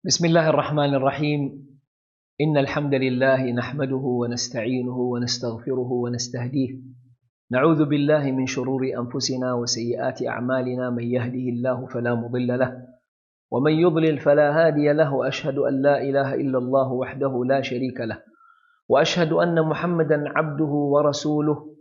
بسم الله الرحمن الرحيم. إن الحمد لله نحمده ونستعينه ونستغفره ونستهديه. نعوذ بالله من شرور أنفسنا وسيئات أعمالنا. من يهده الله فلا مضل له ومن يضلل فلا هادي له. أشهد أن لا إله إلا الله وحده لا شريك له، وأشهد أن محمدا عبده ورسوله.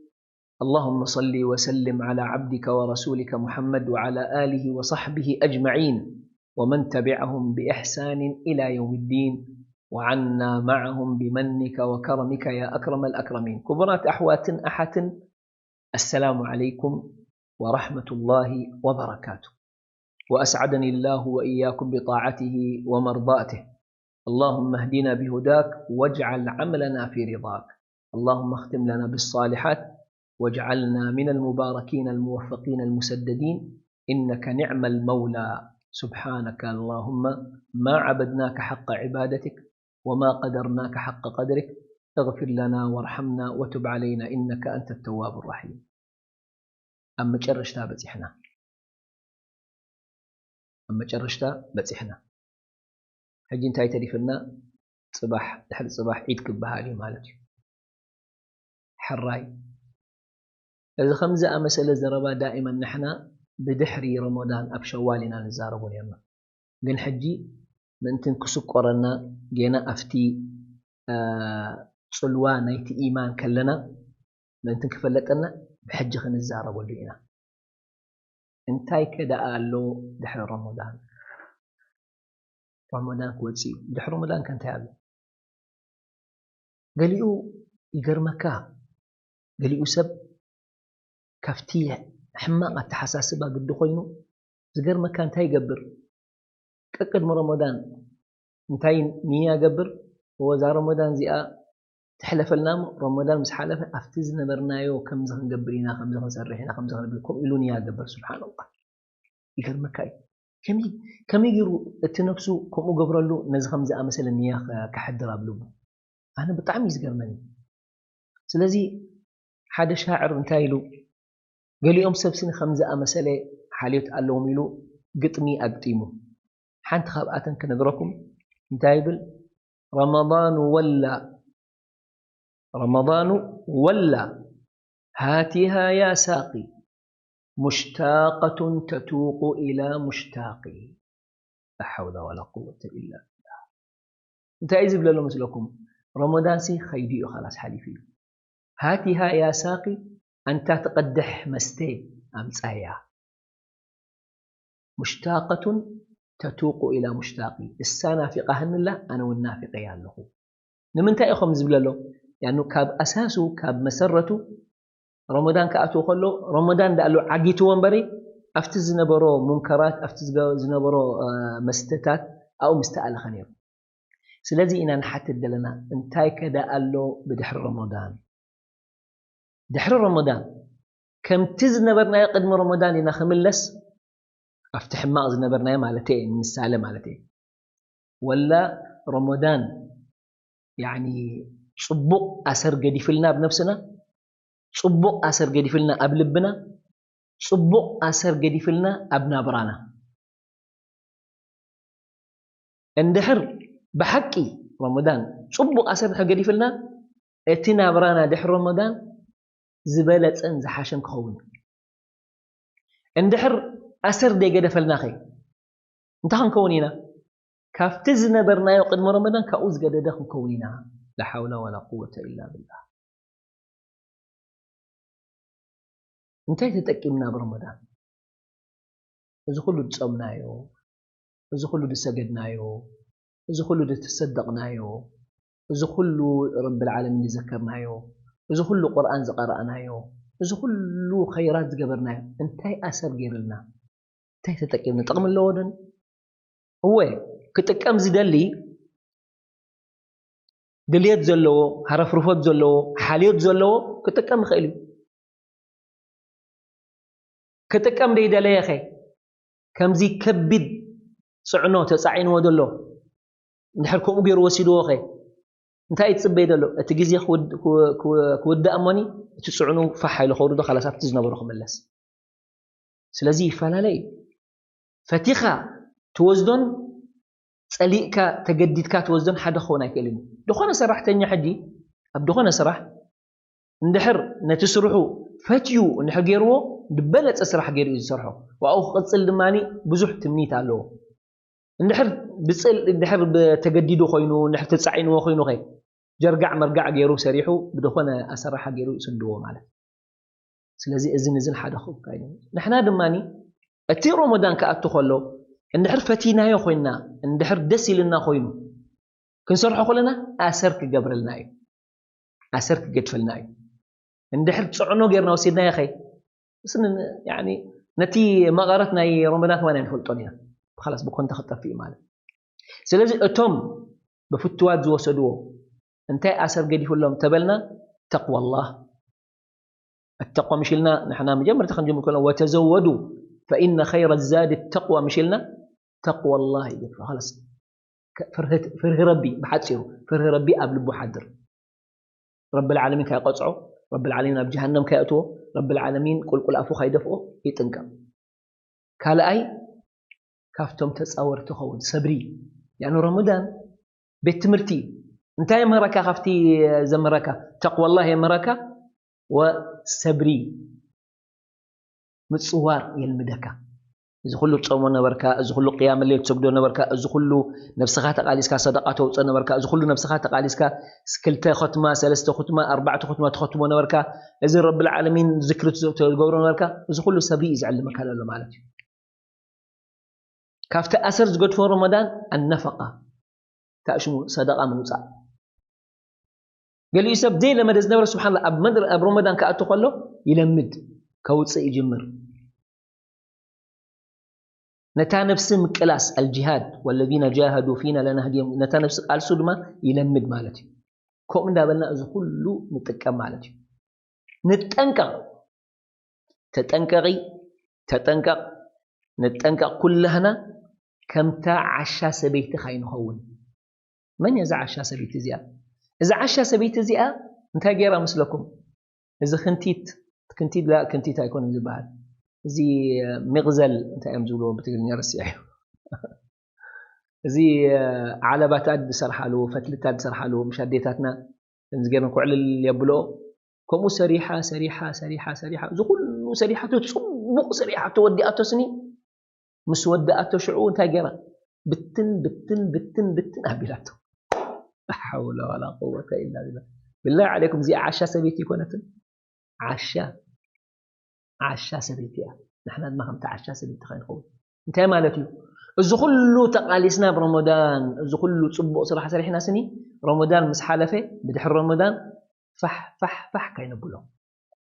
اللهم صل وسلم على عبدك ورسولك محمد وعلى آله وصحبه أجمعين ومن تبعهم بإحسان إلى يوم الدين، وعنا معهم بمنك وكرمك يا أكرم الأكرمين. كبرات أحوات أحت، السلام عليكم ورحمة الله وبركاته، وأسعدني الله وإياكم بطاعته ومرضاته. اللهم اهدنا بهداك واجعل عملنا في رضاك. اللهم اختم لنا بالصالحات واجعلنا من المباركين الموفقين المسددين. إنك نعم المولى. سبحانك اللهم ما عبدناك حق عبادتك وما قدرناك حق قدرك. اغفر لنا وارحمنا وتب علينا إنك أنت التواب الرحيم. أما جرشتا بتحنا هجين تاي تريفنا صباح دحل صباح عيد كبهالي مالتي حراي. إذا خمسة مسألة زربا دائما نحنا بدحري رمضان أبشوالنا نزاربون يما جن حجي من تنكسك قرنا جينا أفتي صلوان نيت إيمان كلنا من تنكفلتنا بحج خن الزاربون لينا. انتاي كده قالوا دحر رمضان كوتسي دحر رمضان كان تابع قاليو يقرمكا قاليو سب كفتيه حماقة تحساسبها قد خوينو زقر مكان تاي قبر كقد رمضان انتاي نيا قبر هو زار رمضان زيا تحلف النام رمضان مس حلف افتزنا برنايو كم زخن قبرينا خم زخن سرحنا خم زخن بكم إلو نيا قبر. سبحان الله يقر مكاي كم يجروا التنفسو كم قبر له نزخم زي مثلا نيا كحد رابلو أنا بطعم يزقر مني. سلازي حدا شاعر انتايلو قال يوم سبسين خمسة مسألة حاليت قالوا ميلو قطمي أقطيمو حانت خابئة كنقرأكم انتايبل رمضان ولا هاتها يا ساقي مشتاقة تتوق إلى مشتاقي. لا حول ولا قوة إلا بالله. انتايزب لله مثلكم رمضان سي خيدي خلاص حليفي هاتها يا ساقي أنت تقدح مستي أمسايا مشتاقة تتوق إلى مشتاقي. السانافقة هن الله أنا والنافقة يا له نمن تأخذ مزبل له يعني كاب أساسه كاب مسرته رمضان كأتو خلو رمضان ده قالوا عجيتو وانبري أفتز نبرو منكرات أفتز نبرو مستتات أو مستقل خنير. سلازي إن نحدد لنا انتاي كده قالوا بدحر رمضان دحر رمضان كم تزنبرنا قدم رمضان إن خملس أفتح ما أزنبرنا مالتين من السالة مالتين ولا رمضان يعني صبق أسر قدي فيلنا بنفسنا صبق أسر قدي فيلنا أبلبنا صبق أسر قدي فيلنا أبنا برانا اندحر بحكي رمضان صبق أسر قدي فيلنا اتنا برانا دحر رمضان زبالة أنز حاشم خون اندحر أسر دي قد فلناخي انتهن كونينا كافتزنا برنايو قدم رمضان كأوز قد دخل كونينا. لا حول ولا قوة إلا بالله. انتهي تتأكمنا برمضان إذا كله تصمنايو إذا كله تسجدنايو إذا كله تصدقنايو إذا كله رب العالمين ذكرنايو إذا كله قرآن قرأنايو إذا كله خيرات قبرنايو. انتهي أسر غيرنا انتهي تتأكمنا طقم اللودن هو كتكام زدلي دليت زلو حرف رفوت زلو حاليت زلو كتكام خيلي كتكام دي دلي أخي كم زي كبد صعنو تسعين ودلو نحركم أجر وسيدو أخي انتهي تصبي دلو تجزي كود أماني تسعنو فحيل خورده خلاص أفتزنا برخم اللس. سلازي فلا لي فتيخة توزدن صليك تجددك توزن حدا خونا يكلم دخونا سرحتني حدي أبدخونا سرح ندحر نتسرحو فتيو ندحر جيرو دبلت أسرح جيرو يسرحو وأو قصل دماني بزح تمنيت عليه ندحر ندحر بتجديدو خوينو ندحر تسعينو خوينو خي جرجع مرجع جيرو سريحو بدخونا أسرح جيرو يسندوه معله سلازي إذن حدا خو كاين نحنا دماني أتي رمضان كأتو خلو ندحر فتينا يا خوينا ندحر دسي لنا خوينو كنسرحو خلنا أسرك جبر لنا أسرك جتف لنا ندحر تصعنو غيرنا وسيدنا يا خي بس يعني نتي مغارتنا رمضان كمان نفلطونيا خلاص بكون تخطف في مال سلازي أتوم بفتوات زو سدو انت أسر قدي لهم تبلنا تقوى الله التقوى مشلنا نحن مجمر تخنجم كلنا وتزودوا فإن خير الزاد التقوى مشلنا تقوى الله خلاص فره ربي بحدسه فره ربي قبل بحدر رب العالمين كيقطعه رب العالمين بجهنم كيأتوه رب العالمين كل أفو خيدفقه يتنكم كالاي كافتم تصور تخون صبري يعني رمضان بتمرتي انتي مركا خفتي زمركا تقوى الله مركا وصبري متصوار يلمدك إذا كله تصوم نبركا إذا كله قيام الليل تسجد نبركا إذا كله نفسها تقاليسكا صدقاته وتصن نبركا إذا كله نفسها تقاليسكا سكلتا ختمة ثلاثة ختمة أربعة ختمة نبركا إذا رب العالمين ذكر تقول نبركا إذا كله سبي يزعلمك هذا اللي مالك كافت أسر زقد في رمضان النفقة تأشمو صدقة موسى قال يسب دي لما دزنا سبحان الله أب رمضان كأتو قال له يلمد كوتص يجمر نتا نفس مقلاس الجهاد والذين جاهدوا فينا لنهديهم نتا نفس قال سدما يلمد مالتي كوم دابلنا از كله نتقم مالتي نتنقق تتنقق نتنقق كلنا كمتا عشا سبيت خاين خون من يزع عشا سبيت زيا إذا عشا سبيت زيا انت غير مثلكم إذا كنتيت لا كنتيت هيكون زبال زي مغزل انت امزولو بتقولني رسيح زي علبات بسرحالو فتلتات بسرحالو مشاديتاتنا نزغيرن كعل يبلو كمو سريحه زو كل سريحه تصبق سريحه تودياتو سني مسوداتو شعو انت غير بتن اهبلاتو لا حول ولا قوه الا بالله عليكم زي عشا سبيتي كونتن عشا سبيتيا نحن ما هم تعشا سبيت خاين خو انت مالتي از كله تقاليسنا برمضان از كله صبق صراحه سريحنا سني رمضان مس حلفه بدح رمضان فح كاين بلو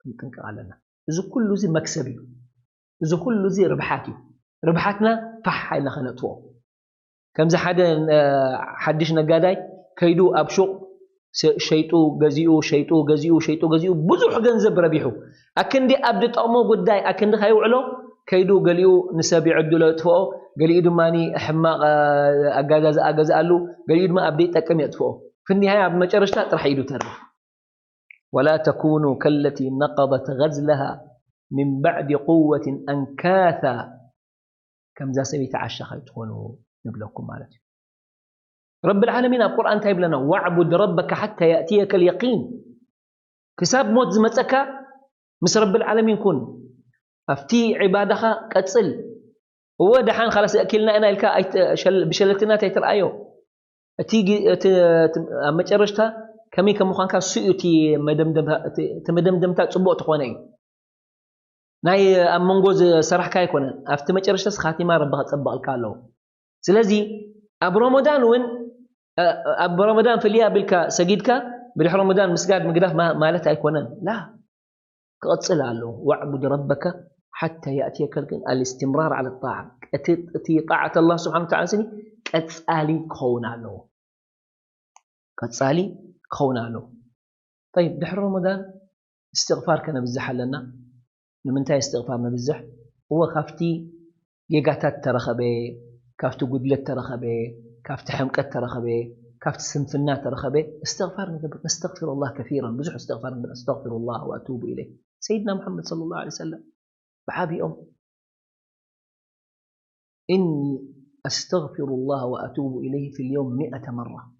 نتنقالنا از كله زي مكسبي از كله زي ربحاتنا فح حينا خنطو كم زي حدش نقاداي كيدو ابشق شيطو غزيو بزح ገንዘብ ربيحو أكندي أبدي طعمو قداي أكندي خيوعلو كيدو قاليو نسابي عدو لتفوه قاليو دماني حماق أجاز قالو قاليو دما أبدي تكم يتفوه في النهاية بمجرشتا راح يدو ترف ولا تكونوا كالتي نقضت غزلها من بعد قوة أنكاثا كم ذا سبي تعشى خيتخونوا نبلوكم مالتي رب العالمين القرآن تايب لنا واعبد ربك حتى يأتيك اليقين كساب موت زمتك مس رب العالمين كن أفتي عبادها كتصل هو دحان خلاص أكلنا أنا الكا بشلتنا تيتر أيو تيجي أما تجرشتها كمي كمخان كسيؤتي تمدمدمتا تصبو تخواني ناي أمونغوز سرح كاي كون أفتي ما تجرشتها خاتمة ربها تصبق الكالو سلازي أب رمضان في اليا بالكا سجيدك بدح رمضان مسجد مقداه مالتها يكونن لا قصل له واعبد ربك حتى يأتيك الاستمرار على الطاعة أتي طاعة الله سبحانه وتعالى سني قصالي خونا له طيب دحر رمضان استغفار كان بزح لنا من تاي استغفارنا بزح هو خفتي يقاتات ترخبه كافتو قدلت ترخبه كافت حمقت ترخبه كافت سنفنا ترخبه استغفار نستغفر الله كثيرا بزح استغفار استغفر الله وأتوب إليه سيدنا محمد صلى الله عليه وسلم بعابي إني أستغفر الله وأتوب إليه في اليوم 100 مرة.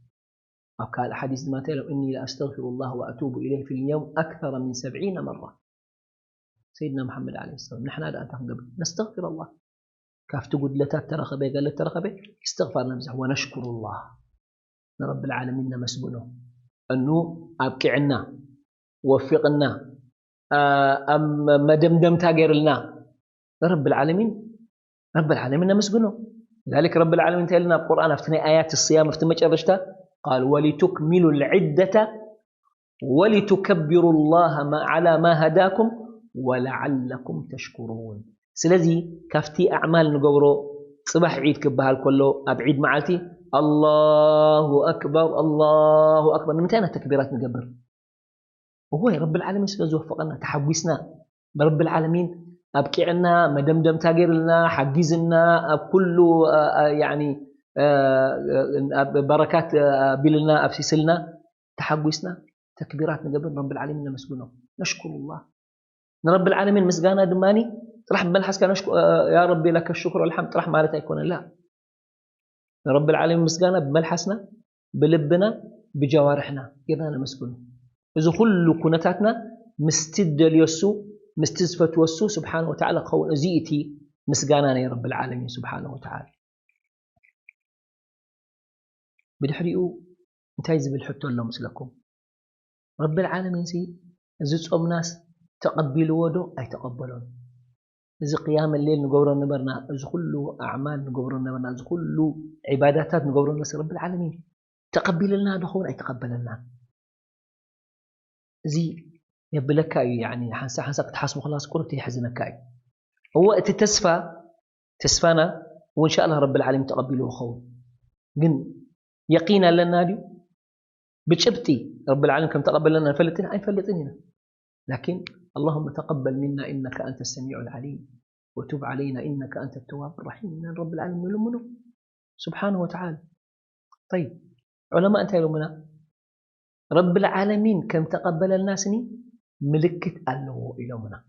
أو قال الحديث ما تقول إني لأستغفر الله وأتوب إليه في اليوم أكثر من 70 مرة. سيدنا محمد عليه السلام نحن هذا قبل نستغفر الله كاف تقول لتات ترخبه قال ترخبه استغفر نمزح ونشكر الله رب العالمين مسبونه أنه أبكعنا وفقنا أم مدمدم تاجر لنا رب العالمين مسبونه. لذلك رب العالمين تقلنا القرآن افتني آيات الصيام افتمج أرشتا قال ولتكملوا العدة ولتكبروا الله على ما هداكم ولعلكم تشكرون. سلذي كافتي أعمال نقورو صباح عيد كبهال كله أبعيد معلتي الله أكبر الله أكبر نمتين تكبيرات نقبر وهو رب العالمين سلذي وفقنا تحوسنا برب العالمين أبكي عنا مدمدم تاجر لنا حجزنا كله يعني بركات بلنا أفسسلنا تحوسنا تكبيرات نقبر رب العالمين مسجونه نشكر الله رب العالمين مسجانا دماني راح بنحس كان يا ربي لك الشكر والحمد راح مالته يكون لا رب العالمين مسجانا بملحسنا بلبنا بجوارحنا يبقى مسجون إذا كل كنتاتنا مستد اليسوع مستزفت وسو سبحانه وتعالى قول زيتي مسجانا يا رب العالمين سبحانه وتعالى بدحريو انتهي بالحتى الله مسلكم رب العالمين سي زصوم ناس تقبلوا ودو أي تقبلون إذا قيام الليل نقبر نبرنا إذا كله أعمال نقبر نبرنا إذا كله عبادات نقبر نبرنا رب العالمين تقبل لنا دخول أي تقبل لنا زي يبلك يعني حنسك تحاسب خلاص كرتي حزنك هو تسفانا وإن شاء الله رب العالمين تقبله خول جن يقينا لنا دي بتشبتي رب العالمين كم تقبل لنا فلتين أي فلتين هنا لكن اللهم تقبل منا إنك أنت السميع العليم وتب علينا إنك أنت التواب الرحيم من رب العالمين يلمنه سبحانه وتعالى. طيب علماء أنت يلمنا رب العالمين كم تقبل الناس ملكة الله يلمنا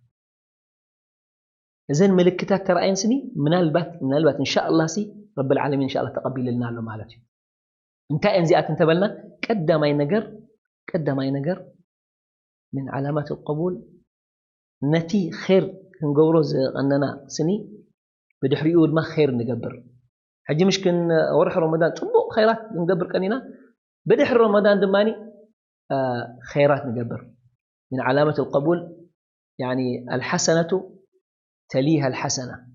إذن ملكتات ترأين سني من البات إن شاء الله سي رب العالمين إن شاء الله تقبل لنا له مالتي انت انزئات انتبلنا قد ما ينقر من علامات القبول نتي خير نقوروز أننا سني بدحريود ما خير نقبر حجي مشكن ورح رمضان تبو خيرات نقبر كنينا بدحر رمضان دماني خيرات نقبر من علامة القبول يعني الحسنة تليها الحسنة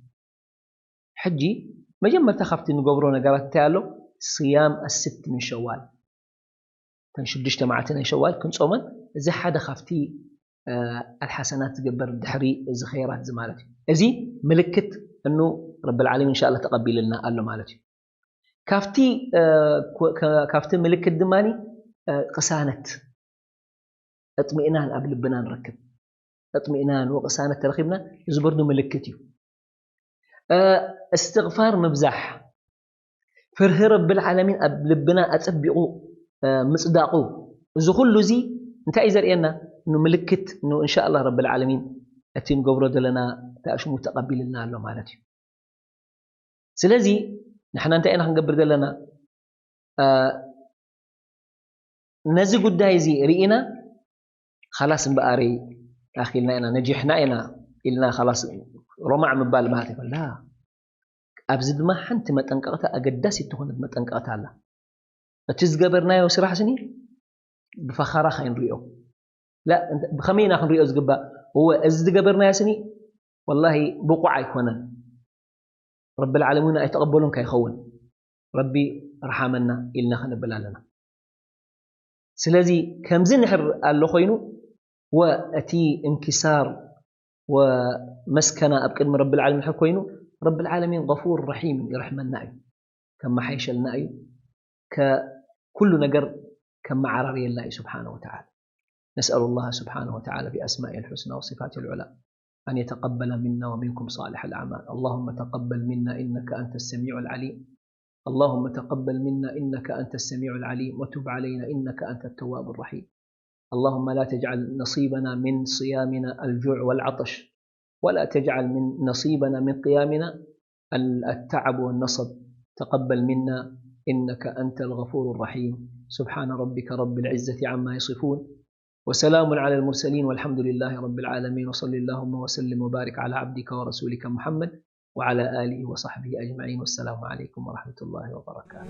حجي ما جمّر تخفت نقبرون قرأت تالو صيام الست من شوال تنشد اجتماعتنا شوال كنت صوما إذا حدا خفتي الحسنات تقبر الدحري إذا خيرات زمالتي إذي ملكة أنه رب العالمين إن شاء الله تقبل لنا قال له مالتي كافتي ملكة دماني قسانة اطمئنان قبل بنا نركب اطمئنان وقسانة ترخيبنا يزبرنا ملكتي استغفار مبزح فره رب العالمين لبنا أتبعوا مصداقوا زخل زي انت إذا إنه ملكت إنه إن شاء الله رب العالمين أتين قبره دلنا تأشمو تقبل لنا له مالتي سلازي نحن أنت أنا هنقبر دلنا نزق الدايزي رئينا خلاص بقاري أخيلنا أنا نجحنا أنا إلنا خلاص رمع مبال ما هتقول لا أبزد ما حنت ما تنقطع أقدسي تكون ما تنقطع الله أتزقبرنا يوسرح سني بفخارة خين ريو لا بخمينا خين ريو زقبا هو أزقبرنا يا سني والله بقع يكونن رب العالمين يتقبلون كيخون ربي رحمنا إلنا خنبلا لنا سلازي كم زنحر اللخينو وأتي انكسار ومسكنة أبكر من رب العالمين حكوينو رب العالمين غفور رحيم يرحم النائي كما حيش النائي كل نقر كما عرري الله سبحانه وتعالى. نسأل الله سبحانه وتعالى بأسماء الحسنى وصفاته العلى أن يتقبل منا ومنكم صالح الأعمال. اللهم تقبل منا إنك أنت السميع العليم اللهم تقبل منا إنك أنت السميع العليم وتب علينا إنك أنت التواب الرحيم. اللهم لا تجعل نصيبنا من صيامنا الجوع والعطش ولا تجعل من نصيبنا من قيامنا التعب والنصب تقبل منا إنك أنت الغفور الرحيم. سبحان ربك رب العزة عما يصفون، وسلام على المرسلين، والحمد لله رب العالمين. وصل اللهم وسلم وبارك على عبدك ورسولك محمد وعلى آله وصحبه أجمعين. والسلام عليكم ورحمة الله وبركاته.